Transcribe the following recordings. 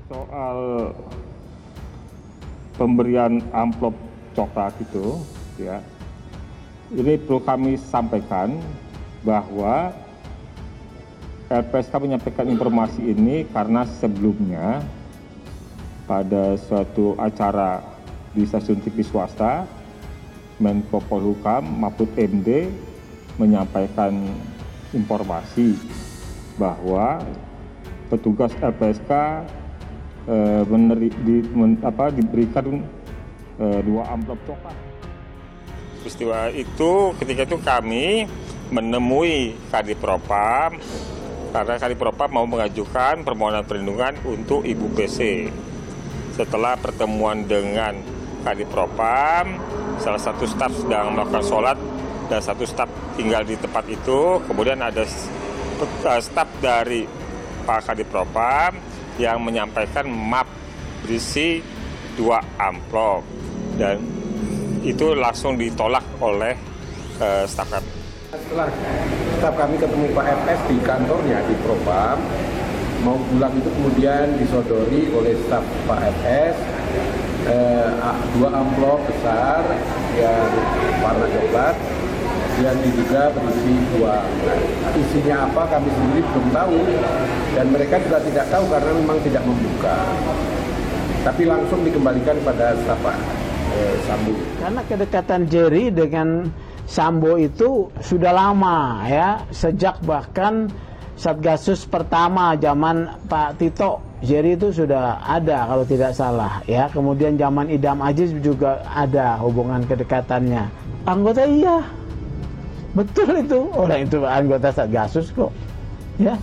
Soal pemberian amplop coklat itu, ya, ini perlu kami sampaikan bahwa LPSK menyampaikan informasi ini karena sebelumnya pada suatu acara di stasiun TV swasta, Menko Polhukam Mahfud MD menyampaikan informasi bahwa petugas LPSK diberikan 2 amplop coklat. Peristiwa itu ketika itu kami menemui Kadipropam karena Kadipropam mau mengajukan permohonan perlindungan untuk Ibu PC. Setelah pertemuan dengan Kadipropam, salah satu staf sedang melakukan sholat dan satu staf tinggal di tempat itu. Kemudian ada staf dari Pak Kadipropam yang menyampaikan map berisi 2 amplop dan itu langsung ditolak oleh staf kami. Setelah staf kami ketemu Pak FS di kantornya di Propam, mau pulang itu kemudian disodori oleh staf Pak FS 2 amplop besar yang warna coklat yang diduga berisi 2. Isinya apa kami sendiri belum tahu dan mereka juga tidak tahu karena memang tidak membuka. Tapi langsung dikembalikan pada staf Sambo. Karena kedekatan Jerry dengan Sambo itu sudah lama ya, sejak bahkan Satgasus pertama zaman Pak Tito, Jerry itu sudah ada kalau tidak salah ya. Kemudian zaman Idam Aziz juga ada hubungan kedekatannya. Anggota iya. Betul itu, orang itu anggota Satgasus kok. Ya.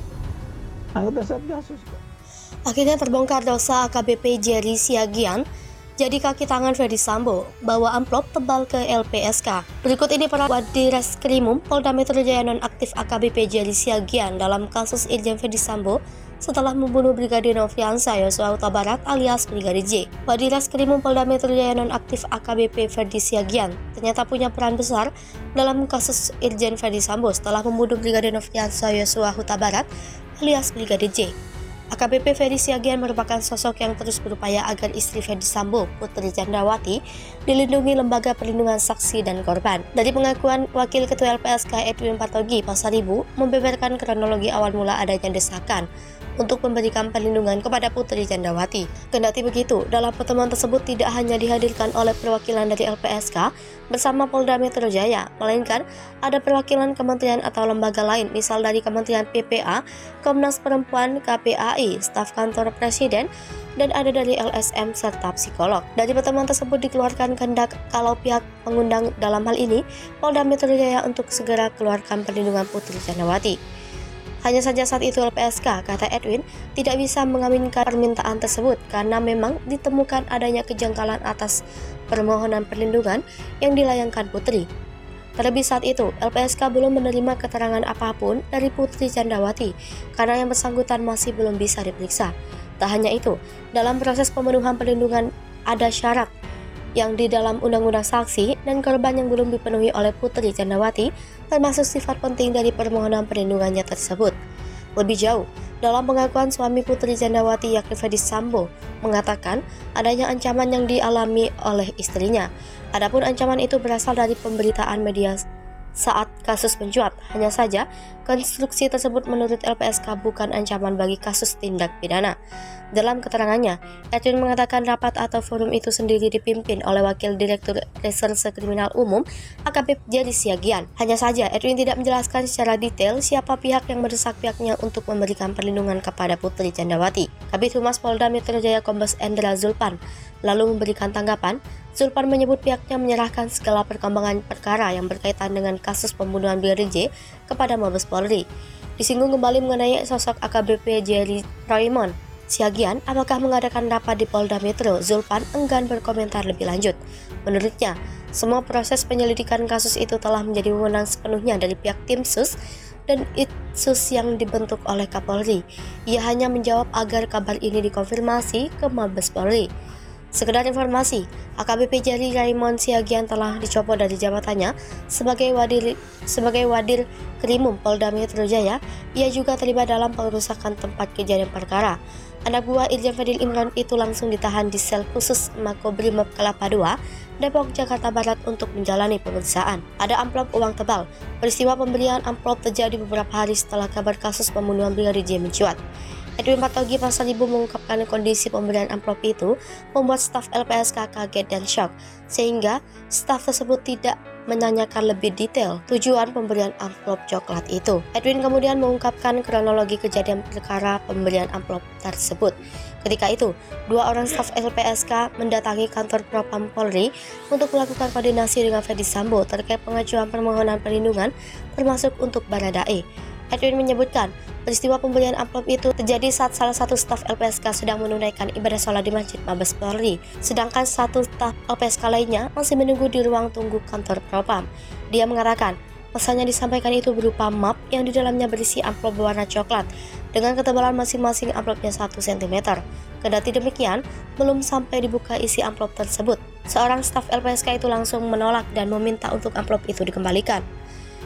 Anggota Satgasus kok. Akhirnya terbongkar dosa AKBP Jerry Siagian jadi kaki tangan Ferdy Sambo bawa amplop tebal ke LPSK. Berikut ini para Wadireskrimum Polda Metro Jaya nonaktif AKBP Jerry Siagian dalam kasus Irjen Ferdy Sambo setelah membunuh Brigadir Nofriansah Yosua Huta Barat alias Brigadir J. Wadireskrimum Polda Metro Jaya nonaktif AKBP Ferdy Siagian ternyata punya peran besar dalam kasus Irjen Ferdy Sambo setelah membunuh Brigadir Nofriansah Yosua Huta Barat alias Brigadir J. AKBP Ferdy Siagian merupakan sosok yang terus berupaya agar istri Ferdy Sambo, Putri Candrawati, dilindungi Lembaga Perlindungan Saksi dan Korban. Dari pengakuan Wakil Ketua LPSK Edwin Patogi Pasaribu membeberkan kronologi awal mula adanya desakan untuk memberikan perlindungan kepada Putri Candrawati. Kendati begitu, dalam pertemuan tersebut tidak hanya dihadirkan oleh perwakilan dari LPSK bersama Polda Metro Jaya, melainkan ada perwakilan kementerian atau lembaga lain, misal dari Kementerian PPA, Komnas Perempuan, KPAI, staf kantor Presiden, dan ada dari LSM serta psikolog. Dari pertemuan tersebut dikeluarkan kehendak kalau pihak mengundang dalam hal ini Polda Metro Jaya untuk segera keluarkan perlindungan Putri Candrawati. Hanya saja saat itu LPSK, kata Edwin, tidak bisa mengaminkan permintaan tersebut karena memang ditemukan adanya kejanggalan atas permohonan perlindungan yang dilayangkan Putri. Terlebih saat itu, LPSK belum menerima keterangan apapun dari Putri Candrawati karena yang bersangkutan masih belum bisa diperiksa. Tak hanya itu, dalam proses pemenuhan perlindungan ada syarat yang di dalam Undang-Undang Saksi dan Korban yang belum dipenuhi oleh Putri Candrawati, termasuk sifat penting dari permohonan perlindungannya tersebut. Lebih jauh, dalam pengakuan suami Putri Candrawati yakni Ferdy Sambo mengatakan adanya ancaman yang dialami oleh istrinya. Adapun ancaman itu berasal dari pemberitaan media saat kasus mencuat. Hanya saja, konstruksi tersebut menurut LPSK bukan ancaman bagi kasus tindak pidana. Dalam keterangannya, Edwin mengatakan rapat atau forum itu sendiri dipimpin oleh Wakil Direktur Reserse Kriminal Umum AKBP Jerry Siagian. Hanya saja, Edwin tidak menjelaskan secara detail siapa pihak yang mendesak pihaknya untuk memberikan perlindungan kepada Putri Candrawati. Kabid Humas Polda Metro Jaya Kombes Endra Zulpan lalu memberikan tanggapan. Zulpan menyebut pihaknya menyerahkan segala perkembangan perkara yang berkaitan dengan kasus pembunuhan Brigadir J kepada Mabes Polri. Disinggung kembali mengenai sosok AKBP Jerry Raymond Siagian, apakah mengadakan rapat di Polda Metro, Zulpan enggan berkomentar lebih lanjut. Menurutnya, semua proses penyelidikan kasus itu telah menjadi wewenang sepenuhnya dari pihak tim sus dan Itsus yang dibentuk oleh Kapolri. Ia hanya menjawab agar kabar ini dikonfirmasi ke Mabes Polri. Sekedar informasi, AKBP Jerry Raymond Siagian telah dicopot dari jabatannya sebagai Wadir Krimum Polda Metro Jaya. Ia juga terlibat dalam pengerusakan tempat kejadian perkara. Anak buah Irjen Fadil Imron itu langsung ditahan di sel khusus Makobrimob Kelapa II, Depok, Jakarta Barat untuk menjalani pemeriksaan. Ada amplop uang tebal. Peristiwa pemberian amplop terjadi beberapa hari setelah kabar kasus pembunuhan Brigadir J mencuat. Edwin Patogi Pasar Ibu mengungkapkan kondisi pemberian amplop itu membuat staf LPSK kaget dan shock, sehingga staf tersebut tidak menanyakan lebih detail tujuan pemberian amplop coklat itu. Edwin kemudian mengungkapkan kronologi kejadian perkara pemberian amplop tersebut. Ketika itu, 2 orang staf LPSK mendatangi kantor Propam Polri untuk melakukan koordinasi dengan Ferdy Sambo terkait pengajuan permohonan perlindungan termasuk untuk Baradae. Edwin menyebutkan peristiwa pemberian amplop itu terjadi saat salah satu staf LPSK sedang menunaikan ibadah sholat di Masjid Mabes Polri, sedangkan satu staf LPSK lainnya masih menunggu di ruang tunggu kantor Propam. Dia mengatakan pesannya disampaikan itu berupa map yang di dalamnya berisi amplop berwarna coklat dengan ketebalan masing-masing amplopnya 1 cm. Kendati demikian, belum sampai dibuka isi amplop tersebut, seorang staf LPSK itu langsung menolak dan meminta untuk amplop itu dikembalikan.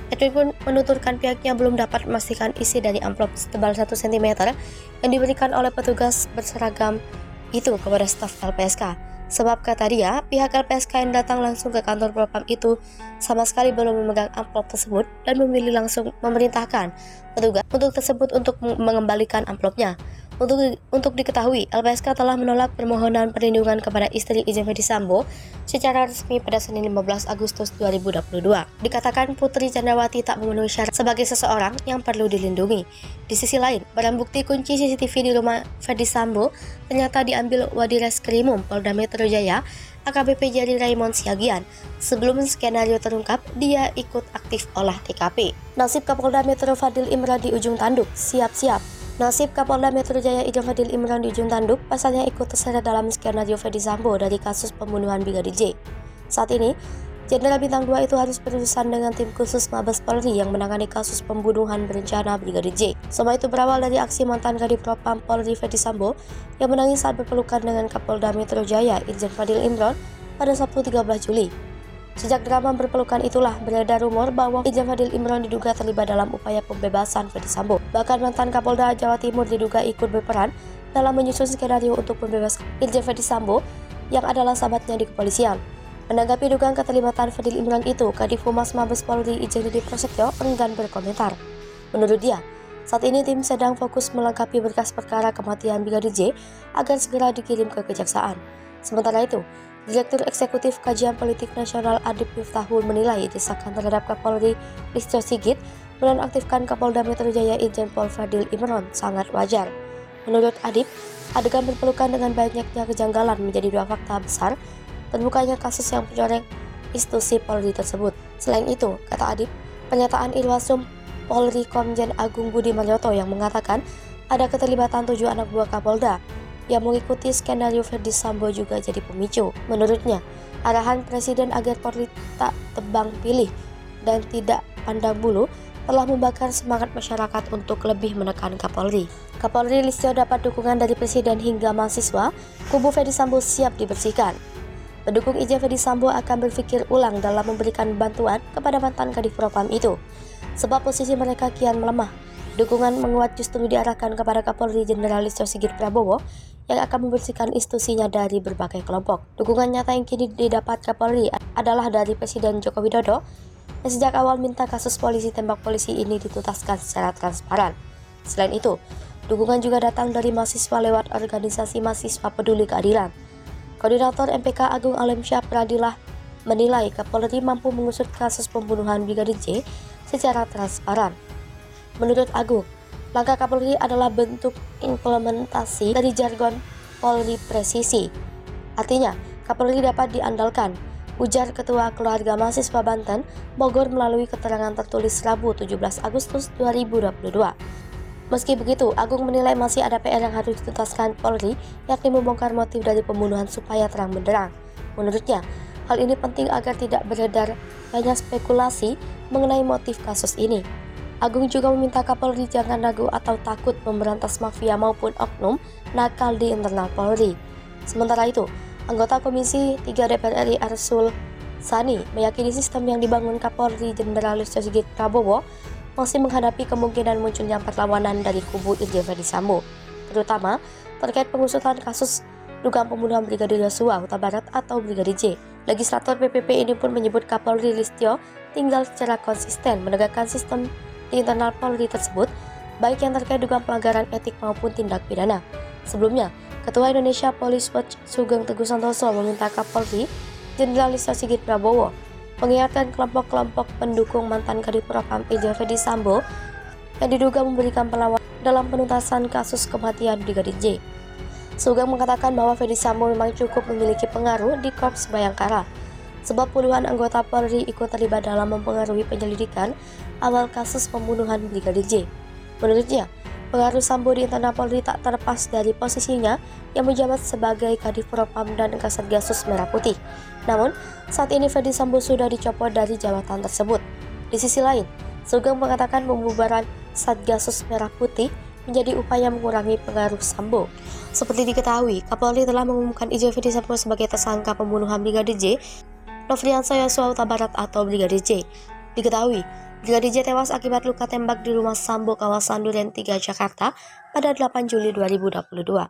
Edwin pun menuturkan pihaknya belum dapat memastikan isi dari amplop setebal 1 cm yang diberikan oleh petugas berseragam itu kepada staf LPSK. Sebab kata dia, pihak LPSK yang datang langsung ke kantor Propam itu sama sekali belum memegang amplop tersebut dan memilih langsung memerintahkan petugas tersebut untuk mengembalikan amplopnya. Untuk diketahui, LPSK telah menolak permohonan perlindungan kepada istri Irjen Ferdy Sambo secara resmi pada Senin 15 Agustus 2022. Dikatakan Putri Candrawati tak memenuhi syarat sebagai seseorang yang perlu dilindungi. Di sisi lain, barang bukti kunci CCTV di rumah Ferdy Sambo ternyata diambil Wadireskrimum Polda Metro Jaya AKBP Jerry Raymond Siagian. Sebelum skenario terungkap, dia ikut aktif olah TKP. Nasib Kapolda Metro Fadil Imron di ujung tanduk, siap-siap. Nasib Kapolda Metro Jaya Irjen Fadil Imron di ujung tanduk pasalnya ikut terseret dalam skenario Ferdy Sambo dari kasus pembunuhan Brigadir J. Saat ini, Jenderal Bintang 2 itu harus berurusan dengan tim khusus Mabes Polri yang menangani kasus pembunuhan berencana Brigadir J. Semua itu berawal dari aksi mantan Kadif Propam Polri Ferdy Sambo yang menangis saat berpelukan dengan Kapolda Metro Jaya Irjen Fadil Imron pada Sabtu 13 Juli. Sejak drama berpelukan itulah beredar rumor bahwa Irjen Fadil Imron diduga terlibat dalam upaya pembebasan Ferdy Sambo. Bahkan mantan Kapolda Jawa Timur diduga ikut berperan dalam menyusun skenario untuk membebaskan Irjen Ferdy Sambo yang adalah sahabatnya di kepolisian. Menanggapi dugaan keterlibatan Fadil Imron itu, Kadif Humas Mabes Polri Irjen Didi Prasetyo enggan berkomentar. Menurut dia, saat ini tim sedang fokus melengkapi berkas perkara kematian Brigadir J agar segera dikirim ke kejaksaan. Sementara itu, Direktur Eksekutif Kajian Politik Nasional Adip Miftahul menilai desakan terhadap Kapolri Listio Sigit menonaktifkan Kapolda Metro Jaya Irjen Pol Fadil Imron sangat wajar. Menurut Adip, adegan berpelukan dengan banyaknya kejanggalan menjadi 2 fakta besar terbukanya kasus yang mencoreng institusi Polri tersebut. Selain itu, kata Adip, pernyataan Irwasum Polri Komjen Agung Budi Marioto yang mengatakan ada keterlibatan 7 anak buah Kapolda yang mengikuti skenario Ferdy Sambo juga jadi pemicu. Menurutnya, arahan Presiden agar Polri tak tebang pilih dan tidak pandang bulu telah membakar semangat masyarakat untuk lebih menekan Kapolri. Kapolri Listio dapat dukungan dari Presiden hingga mahasiswa, kubu Ferdy Sambo siap dibersihkan. Pendukung Irjen Ferdy Sambo akan berpikir ulang dalam memberikan bantuan kepada mantan Kadif Propam itu, sebab posisi mereka kian melemah. Dukungan menguat justru diarahkan kepada Kapolri Jenderal Listio Sigit Prabowo yang akan membersihkan institusinya dari berbagai kelompok. Dukungan nyata yang kini didapat Kapolri adalah dari Presiden Joko Widodo yang sejak awal minta kasus polisi tembak polisi ini dituntaskan secara transparan. Selain itu, dukungan juga datang dari mahasiswa lewat organisasi mahasiswa peduli keadilan. Koordinator MPK Agung Alemsyah Pradilah menilai Kapolri mampu mengusut kasus pembunuhan Brigadir J secara transparan. Menurut Agung, langkah Kapolri adalah bentuk implementasi dari jargon Polri presisi. Artinya, Kapolri dapat diandalkan, ujar Ketua Keluarga Mahasiswa Banten, Bogor melalui keterangan tertulis Rabu 17 Agustus 2022. Meski begitu, Agung menilai masih ada PR yang harus dituntaskan Polri, yakni membongkar motif dari pembunuhan supaya terang benderang. Menurutnya, hal ini penting agar tidak beredar banyak spekulasi mengenai motif kasus ini. Agung juga meminta Kapolri jangan ragu atau takut memberantas mafia maupun oknum nakal di internal Polri. Sementara itu, Anggota Komisi 3 DPR RI Arsul Sani meyakini sistem yang dibangun Kapolri Jenderal Listio Sigit Prabowo masih menghadapi kemungkinan munculnya perlawanan dari kubu Irjen Ferdisambo, terutama terkait pengusutan kasus dugaan pembunuhan Brigadir Yosua Huta Barat atau Brigadir J. Legislator PPP ini pun menyebut Kapolri Listio tinggal secara konsisten menegakkan sistem di internal Polri tersebut, baik yang terkait dugaan pelanggaran etik maupun tindak pidana. Sebelumnya, Ketua Indonesia Police Watch Sugeng Teguh Santoso meminta Kapolri Jenderal Listio Sigit Prabowo mengingatkan kelompok-kelompok pendukung mantan Kadipropam Irjen Ferdisambo yang diduga memberikan perlawanan dalam penuntasan kasus kematian Brigadir J. Sugeng mengatakan bahwa Ferdisambo memang cukup memiliki pengaruh di Korps Bayangkara, sebab puluhan anggota Polri ikut terlibat dalam mempengaruhi penyelidikan awal kasus pembunuhan Brigadir J. Menurutnya, pengaruh Sambo di internal Polri tak terlepas dari posisinya yang menjabat sebagai Kadipropam dan Kasatgasus Merah Putih. Namun, saat ini Ferdisambo sudah dicopot dari jabatan tersebut. Di sisi lain, Sugeng mengatakan pembubaran Satgasus Merah Putih menjadi upaya mengurangi pengaruh Sambo. Seperti diketahui, Kapolri telah mengumumkan Irjen Ferdisambo sebagai tersangka pembunuhan Brigadir J, Nofriansah Yosua Huta Barat atau Brigadir J. Diketahui, Brigadir J tewas akibat luka tembak di rumah Sambo kawasan Duren 3 Jakarta pada 8 Juli 2022.